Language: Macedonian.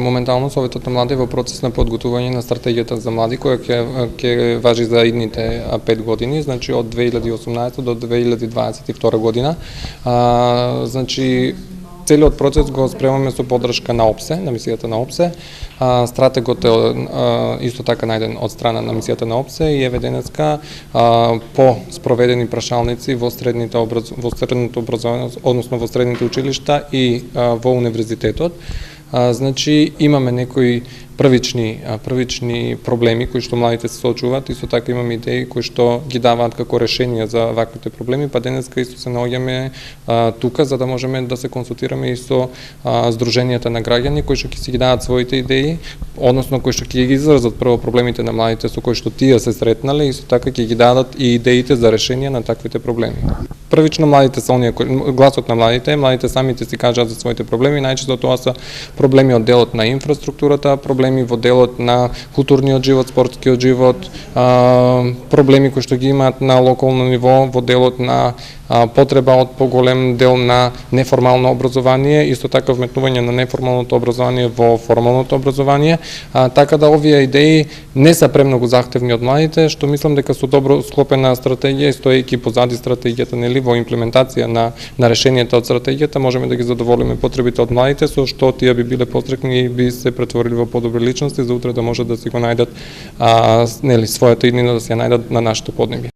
моментално Советот на млади во процес на подготвување на стратегијата за млади, која ќе важи за идните 5 години, значи од 2018 до 2022 година. Значи, целиот процес го спремаме со поддршка на ОПСЕ, на мисијата на ОПСЕ. Стратегот е исто така најден од страна на мисијата на ОПСЕ и еве денеска по спроведени прашалници во средното образование, односно во средните училишта и во универзитетот. Значи, имаме некои првични проблеми кои што младите се соочуваат, исто така имаме идеи кои што ги даваат како решенија за ваквите проблеми, па денеска исто се наоѓаме тука за да можеме да се консултираме и со здруженијата на граѓани кои што ќе си ги дадат своите идеи, односно кои што ќе ги изразат прво проблемите на младите со кои што тие се сретнале, исто така ќе ги дадат и идеите за решенија на таквите проблеми. Првично младите се оние гласот на младите самите си кажаат за своите проблеми, најчесто тоа се проблеми од делот на инфраструктурата, проблеми во делот на културниот живот, спортскиот живот, проблеми кои што ги имаат на локално ниво во делот на потреба од поголем дел на неформално образование, исто така вметнување на неформалното образование во формалното образование, така да овие идеи не се премногу захтевни од младите, што мислам дека со добро склопена стратегија и стоејќи позади стратегијата, нели, во имплементација на решенијата од стратегијата, можеме да ги задоволиме потребите од младите, со што тие би биле пострекни и би се претворили во подобри личности за утре да можат да си го најдат нели својата иднина, да си ја најдат на нашето поднебје.